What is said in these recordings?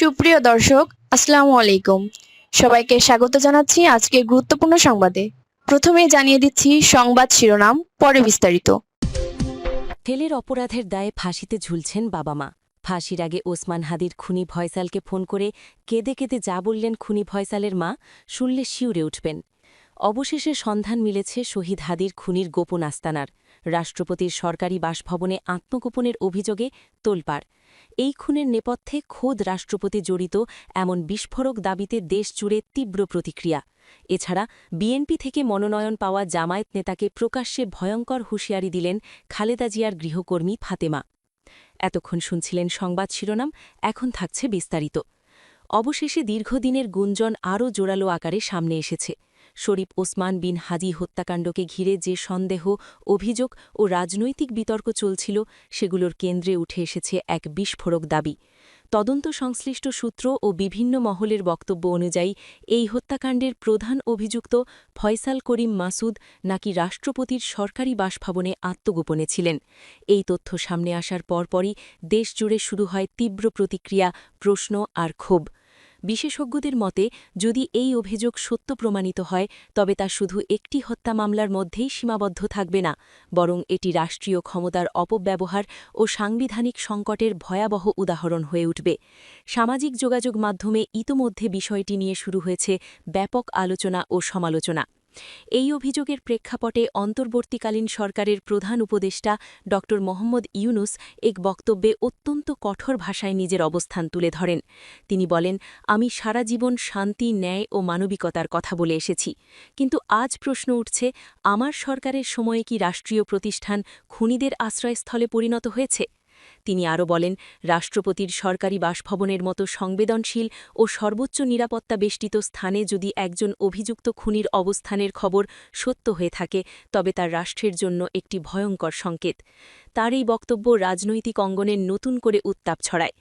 সুপ্রিয় দর্শক, আসসালামু আলাইকুম। সবাইকে স্বাগত জানাচ্ছি আজকের গুরুত্বপূর্ণ সংবাদে। প্রথমেই জানিয়ে দিচ্ছি সংবাদ শিরোনাম, পরে বিস্তারিত। ছেলের অপরাধের দায়ে ফাঁসিতে ঝুলছেন বাবা মা। ফাঁসির আগে ওসমান হাদির খুনি ফয়সালকে ফোন করে কেঁদে কেঁদে যা বললেন খুনি ফয়সালের মা, শুনলে শিউরে উঠবেন। অবশেষে সন্ধান মিলেছে শহীদ হাদির খুনির গোপন আস্তানার। রাষ্ট্রপতির সরকারি বাসভবনে আত্মগোপনের অভিযোগে তোলপাড়। এই খুনের নেপথ্যে খোদ রাষ্ট্রপতি জড়িত এমন বিস্ফোরক দাবিতে দেশজুড়ে তীব্র প্রতিক্রিয়া। এছাড়া বিএনপি থেকে মনোনয়ন পাওয়া জামায়াত নেতাকে প্রকাশ্যে ভয়ঙ্কর হুঁশিয়ারি দিলেন খালেদা জিয়ার গৃহকর্মী ফাতেমা। এতক্ষণ শুনছিলেন সংবাদ শিরোনাম, এখন থাকছে বিস্তারিত। অবশেষে দীর্ঘদিনের গুঞ্জন আরও জোরালো আকারে সামনে এসেছে। শরীফ ওসমান বিন হাদি হত্যাকাণ্ডকে ঘিরে যে সন্দেহ, অভিযোগ ও রাজনৈতিক বিতর্ক চলছিল, সেগুলোর কেন্দ্রে উঠে এসেছে এক বিস্ফোরক দাবি। তদন্ত সংশ্লিষ্ট সূত্র ও বিভিন্ন মহলের বক্তব্য অনুযায়ী এই হত্যাকাণ্ডের প্রধান অভিযুক্ত ফয়সাল করিম মাসুদ নাকি রাষ্ট্রপতির সরকারি বাসভবনে আত্মগোপনে ছিলেন। এই তথ্য সামনে আসার পরপরই দেশজুড়ে শুরু হয় তীব্র প্রতিক্রিয়া, প্রশ্ন আর ক্ষোভ। বিশেষজ্ঞদের মতে, যদি এই অভিযোগ সত্য প্রমাণিত হয়, তবে তা শুধু একটি হত্যা মামলার মধ্যেই সীমাবদ্ধ থাকবে না, বরং এটি রাষ্ট্রীয় ক্ষমতার অপব্যবহার ও সাংবিধানিক সংকটের ভয়াবহ উদাহরণ হয়ে উঠবে। সামাজিক যোগাযোগ মাধ্যমে ইতোমধ্যে বিষয়টি নিয়ে শুরু হয়েছে ব্যাপক আলোচনা ও সমালোচনা। এই অভিযোগের প্রেক্ষাপটে অন্তর্বর্তীকালীন সরকারের প্রধান উপদেষ্টা ড মোহাম্মদ ইউনুস এক বক্তব্যে অত্যন্ত কঠোর ভাষায় নিজের অবস্থান তুলে ধরেন। তিনি বলেন, আমি সারা জীবন শান্তি, ন্যায় ও মানবিকতার কথা বলে এসেছি, কিন্তু আজ প্রশ্ন উঠছে, আমার সরকারের সময়ে কি রাষ্ট্রীয় প্রতিষ্ঠান খুনিদের আশ্রয়স্থলে পরিণত হয়েছে? তিনি আরও বলেন, রাষ্ট্রপতির সরকারি বাসভবনের মতো সংবেদনশীল ও সর্বোচ্চ নিরাপত্তা বেষ্টিত স্থানে যদি একজন অভিযুক্ত খুনির অবস্থানের খবর সত্য হয়ে থাকে, তবে তার রাষ্ট্রের জন্য একটি ভয়ঙ্কর সংকেত। তার এই বক্তব্য রাজনৈতিক অঙ্গনের নতুন করে উত্তাপ ছড়ায়।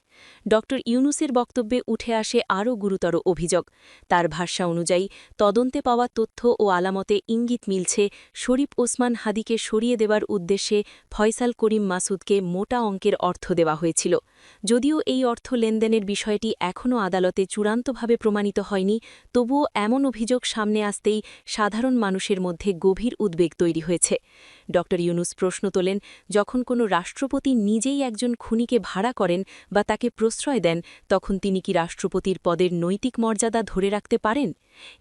ড ইউনুসের বক্তব্যে উঠে আসে আরও গুরুতর অভিযোগ। তার ভাষ্য অনুযায়ী, তদন্তে পাওয়া তথ্য ও আলামতে ইঙ্গিত মিলছে, শরীফ ওসমান হাদিকে সরিয়ে দেওয়ার উদ্দেশ্যে ফয়সাল করিম মাসুদকে মোটা অঙ্কের অর্থ দেওয়া হয়েছিল। যদিও এই অর্থ লেনদেনের বিষয়টি এখনও আদালতে চূড়ান্তভাবে প্রমাণিত হয়নি, তবুও এমন অভিযোগ সামনে আসতেই সাধারণ মানুষের মধ্যে গভীর উদ্বেগ তৈরি হয়েছে। ড ইউনুস প্রশ্ন তোলেন, যখন কোনো রাষ্ট্রপতি নিজেই একজন খুনিকে ভাড়া করেন বা তাকে প্রশ্রয় দেন, তখন তিনি কি রাষ্ট্রপতির পদের নৈতিক মর্যাদা ধরে রাখতে পারেন?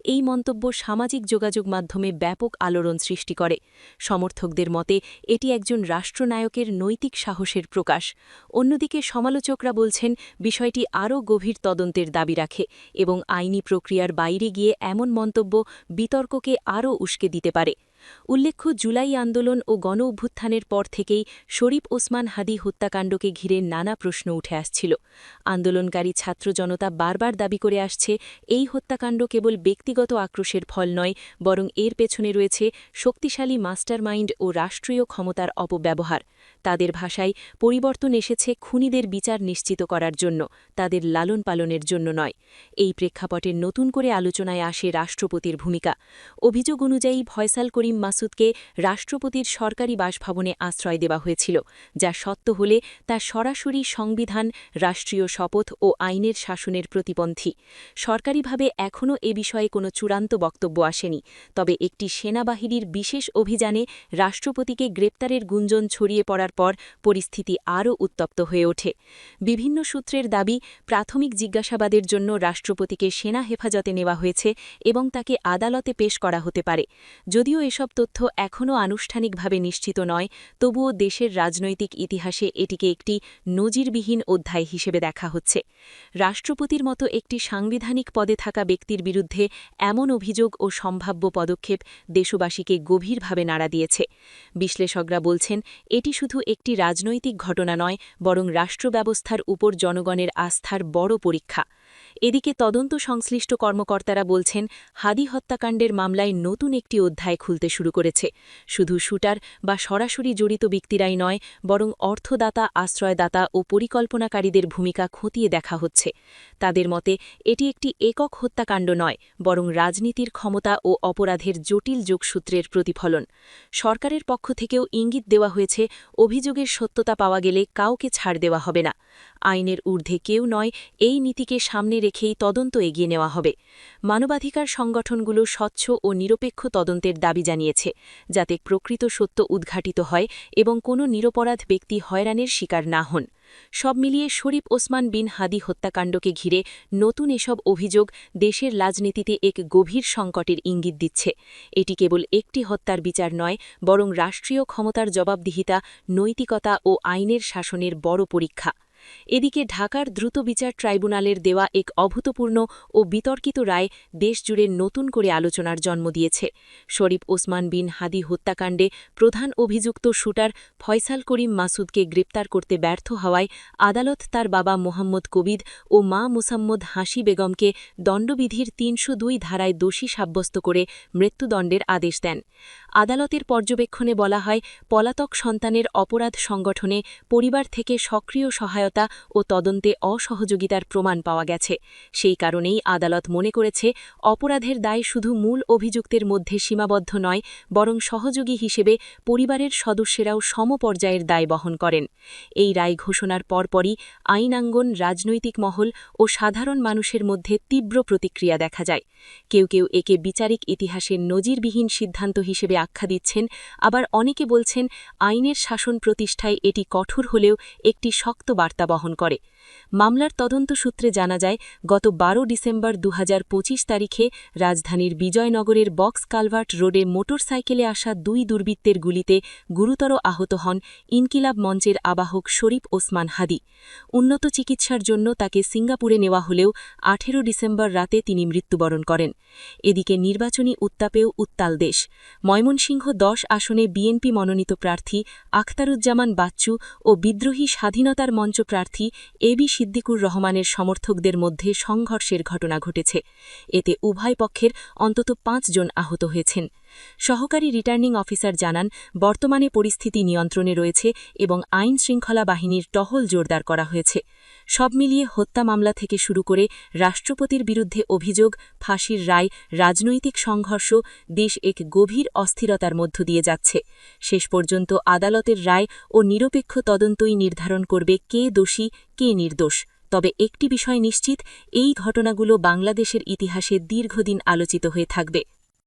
এই মন্তব্য সামাজিক যোগাযোগ মাধ্যমে ব্যাপক আলোড়ন সৃষ্টি করে। সমর্থকদের মতে, এটি একজন রাষ্ট্রনায়কের নৈতিক সাহসের প্রকাশ। অন্যদিকে সমালোচকরা বলছেন, বিষয়টি আরও গভীর তদন্তের দাবি রাখে এবং আইনি প্রক্রিয়ার বাইরে গিয়ে এমন মন্তব্য বিতর্ককে আরও উস্কে দিতে পারে। উল্লেখ্য, জুলাই আন্দোলন ও গণ-অভ্যুত্থানের পর থেকেই শরীফ ওসমান হাদি হত্যাকাণ্ডকে ঘিরে নানা প্রশ্ন উঠে আসছিল। আন্দোলনকারী ছাত্র জনতা বারবার দাবি করে আসছে, এই হত্যাকাণ্ড কেবল ব্যক্তিগত আক্রোশের ফল নয়, বরং এর পেছনে রয়েছে শক্তিশালী মাস্টারমাইন্ড ও রাষ্ট্রীয় ক্ষমতার অপব্যবহার। তাদের ভাষায়, পরিবর্তন এসেছে খুনিদের বিচার নিশ্চিত করার জন্য, তাদের লালন পালনের জন্য নয়। এই প্রেক্ষাপটে নতুন করে আলোচনায় আসে রাষ্ট্রপতির ভূমিকা। অভিযোগ অনুযায়ী ফয়সাল করিম মাসুদকে রাষ্ট্রপতির সরকারি বাসভবনে আশ্রয় দেওয়া হয়েছিল, যা সত্য হলে তা সরাসরি সংবিধান, রাষ্ট্রীয় শপথ ও আইনের শাসনের প্রতিপন্থী। সরকারিভাবে এখনও এ বিষয়ে কোনো চূড়ান্ত বক্তব্য আসেনি, তবে একটি সেনাবাহিনীর বিশেষ অভিযানে রাষ্ট্রপতিকে গ্রেপ্তারের গুঞ্জন ছড়িয়ে পড়ার পর পরিস্থিতি আরও উত্তপ্ত হয়ে ওঠে। বিভিন্ন সূত্রের দাবি, প্রাথমিক জিজ্ঞাসাবাদের জন্য রাষ্ট্রপতিকে সেনা হেফাজতে নেওয়া হয়েছে এবং তাকে আদালতে পেশ করা হতে পারে। যদিও এসব তথ্য এখনও আনুষ্ঠানিকভাবে নিশ্চিত নয়, তবুও দেশের রাজনৈতিক ইতিহাসে এটিকে একটি নজিরবিহীন অধ্যায় হিসেবে দেখা হচ্ছে। রাষ্ট্রপতির মতো একটি সাংবিধানিক পদে থাকা ব্যক্তির বিরুদ্ধে এমন অভিযোগ ও সম্ভাব্য পদক্ষেপ দেশবাসীকে গভীরভাবে নাড়া দিয়েছে। বিশ্লেষকরা বলছেন, এটি শুধু একটি রাজনৈতিক ঘটনা নয়, বরং রাষ্ট্র ব্যবস্থার উপর জনগণের আস্থার বড় পরীক্ষা। এদিকে তদন্ত সংশ্লিষ্ট কর্মকর্তারা বলছেন হাদি হত্যাকাণ্ডের মামলায় নতুন একটি অধ্যায় খুলতে শুরু করেছে। শুধু শুটার বা সরাসরি জড়িত ব্যক্তিরাই নয়, বরং অর্থদাতা, আশ্রয়দাতা ও পরিকল্পনাকারীদের ভূমিকা খতিয়ে দেখা হচ্ছে। তাদের মতে এটি একটি একক হত্যাকাণ্ড নয়, বরং রাজনীতির ক্ষমতা ও অপরাধের জটিল যোগসূত্রের প্রতিফলন। সরকারের পক্ষ থেকেও ইঙ্গিত দেওয়া হয়েছে, অভিযোগের সত্যতা পাওয়া গেলে কাউকে ছাড় দেওয়া হবে না। আইনের ঊর্ধ্বে কেউ নয়, এই নীতিকে সামনে রেখেই তদন্ত এগিয়ে নেওয়া হবে। মানবাধিকার সংগঠনগুলো স্বচ্ছ ও নিরপেক্ষ তদন্তের দাবি জানিয়েছে, যাতে প্রকৃত সত্য উদ্ঘাটিত হয় এবং কোনো নিরপরাধ ব্যক্তি হয়রানির শিকার না হন। সব মিলিয়ে শরীফ ওসমান বিন হাদি হত্যাকাণ্ডকে ঘিরে নতুন এসব অভিযোগ দেশের রাজনীতিতে এক গভীর সংকটের ইঙ্গিত দিচ্ছে। এটি কেবল একটি হত্যার বিচার নয়, বরং রাষ্ট্রীয় ক্ষমতার জবাবদিহিতা, নৈতিকতা ও আইনের শাসনের বড় পরীক্ষা। এদিকে ঢাকার দ্রুত বিচার ট্রাইব্যুনালের দেওয়া এক অভূতপূর্ণ ও বিতর্কিত রায় দেশজুড়ে নতুন করে আলোচনার জন্ম দিয়েছে। শরীফ ওসমান বিন হাদি হত্যাকাণ্ডে প্রধান অভিযুক্ত শুটার ফয়সাল করিম মাসুদকে গ্রেপ্তার করতে ব্যর্থ হওয়ায় আদালত তার বাবা মোহাম্মদ কবিদ ও মা মুসাম্মদ হাসি বেগমকে দণ্ডবিধির ৩০২ ধারায় দোষী সাব্যস্ত করে মৃত্যুদণ্ডের আদেশ দেন। আদালতের পর্যবেক্ষণে বলা হয়, পলাতক সন্তানের অপরাধ সংগঠনে পরিবার থেকে সক্রিয় সহায়তা ও তদন্তে অসহযোগিতার প্রমাণ পাওয়া গেছে। সেই কারণেই আদালত মনে করেছে, অপরাধের দায় শুধু মূল অভিযুক্তের মধ্যে সীমাবদ্ধ নয়, বরং সহযোগী হিসেবে পরিবারের সদস্যরাও সমপর্যায়ের দায় বহন করেন। এই রায় ঘোষণার পরপরই আইনাঙ্গন, রাজনৈতিক মহল ও সাধারণ মানুষের মধ্যে তীব্র প্রতিক্রিয়া দেখা যায়। কেউ কেউ একে বিচারিক ইতিহাসের নজিরবিহীন সিদ্ধান্ত হিসেবে আখ্যা দিচ্ছেন, আবার অনেকে বলছেন আইনের শাসন প্রতিষ্ঠায় এটি কঠোর হলেও একটি শক্ত বার্তা বহন করে। মামলার তদন্ত সূত্রে জানা যায়, গত ১২ ডিসেম্বর ২০২৫ তারিখে রাজধানীর বিজয়নগরের বক্স কালভার্ট রোডে মোটরসাইকেলে আসা ২ দুর্বৃত্তের গুলিতে গুরুতর আহত হন ইনকিলাব মঞ্চের আবাহক শরীফ ওসমান হাদি। উন্নত চিকিৎসার জন্য তাকে সিঙ্গাপুরে নেওয়া হলেও ১৮ ডিসেম্বর রাতে তিনি মৃত্যুবরণ করেন। এদিকে নির্বাচনী উত্তাপেও উত্তাল দেশ। ময়মনসিংহ ১০ আসনে বিএনপি মনোনীত প্রার্থী আখতারুজ্জামান বাচ্চু ও বিদ্রোহী স্বাধীনতার মঞ্চ প্রার্থী এবি সিদ্দিকুর রহমানের সমর্থকদের মধ্যে সংঘর্ষের ঘটনা ঘটেছে। এতে উভয় পক্ষের অন্তত ৫ জন আহত হয়েছেন। সহকারী রিটার্নিং অফিসার জানান, বর্তমানে পরিস্থিতি নিয়ন্ত্রণে রয়েছে এবং আইন শৃঙ্খলা বাহিনীর টহল জোরদার করা হয়েছে। সব মিলিয়ে হত্যা মামলা থেকে শুরু করে রাষ্ট্রপতির বিরুদ্ধে অভিযোগ, ফাঁসির রায়, রাজনৈতিক সংঘর্ষ, দেশ এক গভীর অস্থিরতার মধ্য দিয়ে যাচ্ছে। শেষ পর্যন্ত আদালতের রায় ও নিরপেক্ষ তদন্তই নির্ধারণ করবে কে দোষী, কে নির্দোষ। তবে একটি বিষয় নিশ্চিত, এই ঘটনাগুলো বাংলাদেশের ইতিহাসে দীর্ঘদিন আলোচিত হয়ে থাকবে।